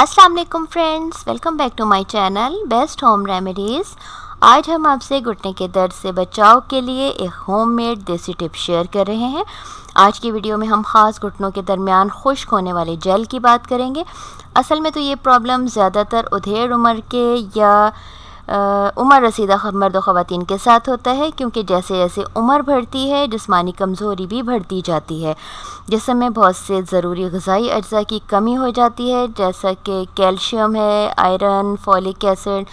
السلام علیکم friends, welcome back to my channel best home remedies. آج ہم آپ سے گھٹنے کے درد سے بچاؤ کے لیے ایک ہوم میڈ دیسی ٹپ شیئر کر رہے ہیں۔ آج کی ویڈیو میں ہم خاص گھٹنوں کے درمیان خشک ہونے والے جیل کی بات کریں گے۔ اصل میں تو یہ پرابلم زیادہ تر ادھیڑ عمر کے یا عمر رسیدہ مرد و خواتین کے ساتھ ہوتا ہے، کیونکہ جیسے جیسے عمر بڑھتی ہے جسمانی کمزوری بھی بڑھتی جاتی ہے۔ جسم میں بہت سے ضروری غذائی اجزاء کی کمی ہو جاتی ہے، جیسا کہ کیلشیم ہے، آئرن، فولک ایسڈ،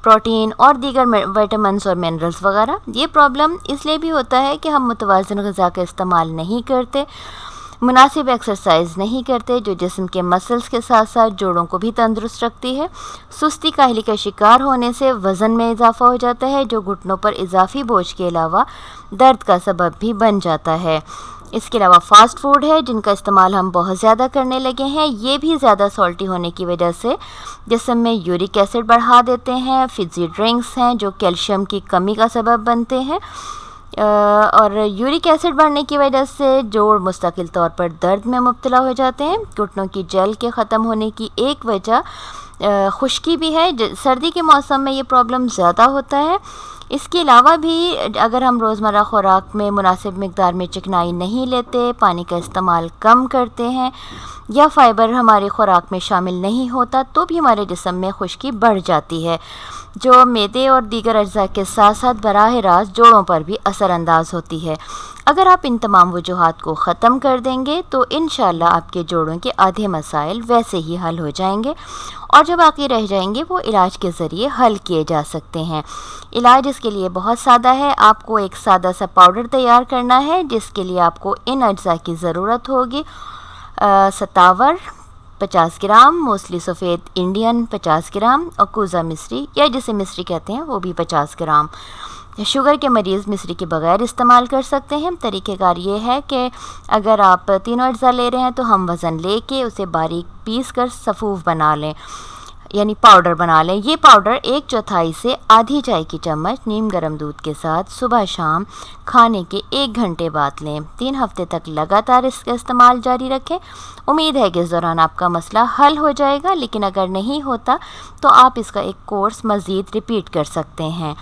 پروٹین اور دیگر وٹامنس اور منرلز وغیرہ۔ یہ پرابلم اس لیے بھی ہوتا ہے کہ ہم متوازن غذا کا استعمال نہیں کرتے، مناسب ایکسرسائز نہیں کرتے، جو جسم کے مسلز کے ساتھ ساتھ جوڑوں کو بھی تندرست رکھتی ہے۔ سستی کاہلی کا شکار ہونے سے وزن میں اضافہ ہو جاتا ہے، جو گھٹنوں پر اضافی بوجھ کے علاوہ درد کا سبب بھی بن جاتا ہے۔ اس کے علاوہ فاسٹ فوڈ ہے جن کا استعمال ہم بہت زیادہ کرنے لگے ہیں، یہ بھی زیادہ سالٹی ہونے کی وجہ سے جسم میں یورک ایسڈ بڑھا دیتے ہیں۔ فزی ڈرنکس ہیں جو کیلشیم کی کمی کا سبب بنتے ہیں، اور یورک ایسڈ بڑھنے کی وجہ سے جوڑ مستقل طور پر درد میں مبتلا ہو جاتے ہیں۔ گھٹنوں کی جیل کے ختم ہونے کی ایک وجہ خشکی بھی ہے، سردی کے موسم میں یہ پرابلم زیادہ ہوتا ہے۔ اس کے علاوہ بھی اگر ہم روزمرہ خوراک میں مناسب مقدار میں چکنائی نہیں لیتے، پانی کا استعمال کم کرتے ہیں یا فائبر ہماری خوراک میں شامل نہیں ہوتا، تو بھی ہمارے جسم میں خشکی بڑھ جاتی ہے، جو معدے اور دیگر اجزاء کے ساتھ ساتھ براہ راست جوڑوں پر بھی اثر انداز ہوتی ہے۔ اگر آپ ان تمام وجوہات کو ختم کر دیں گے تو انشاءاللہ آپ کے جوڑوں کے آدھے مسائل ویسے ہی حل ہو جائیں گے، اور جو باقی رہ جائیں گے وہ علاج کے ذریعے حل کیے جا سکتے ہیں۔ علاج اس کے لیے بہت سادہ ہے۔ آپ کو ایک سادہ سا پاؤڈر تیار کرنا ہے، جس کے لیے آپ کو ان اجزاء کی ضرورت ہوگی: ستاور 50 گرام، موسلی سفید انڈین 50 گرام، اور کوزہ مصری یا جسے مصری کہتے ہیں وہ بھی 50 گرام۔ شوگر کے مریض مصری کے بغیر استعمال کر سکتے ہیں۔ طریقہ کار یہ ہے کہ اگر آپ تینوں اجزاء لے رہے ہیں تو ہم وزن لے کے اسے باریک پیس کر صفوف بنا لیں، یعنی پاؤڈر بنا لیں۔ یہ پاؤڈر 1/4 سے آدھی چائے کی چمچ نیم گرم دودھ کے ساتھ صبح شام کھانے کے 1 گھنٹے بعد لیں۔ 3 ہفتے تک لگاتار اس کا استعمال جاری رکھیں۔ امید ہے کہ اس دوران آپ کا مسئلہ حل ہو جائے گا، لیکن اگر نہیں ہوتا تو آپ اس کا ایک کورس مزید ریپیٹ کر سکتے ہیں۔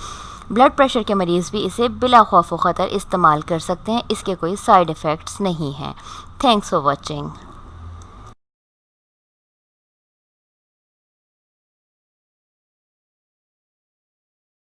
بلڈ پریشر کے مریض بھی اسے بلا خوف و خطر استعمال کر سکتے ہیں، اس کے کوئی سائیڈ ایفیکٹس نہیں ہیں۔ Thanks for watching.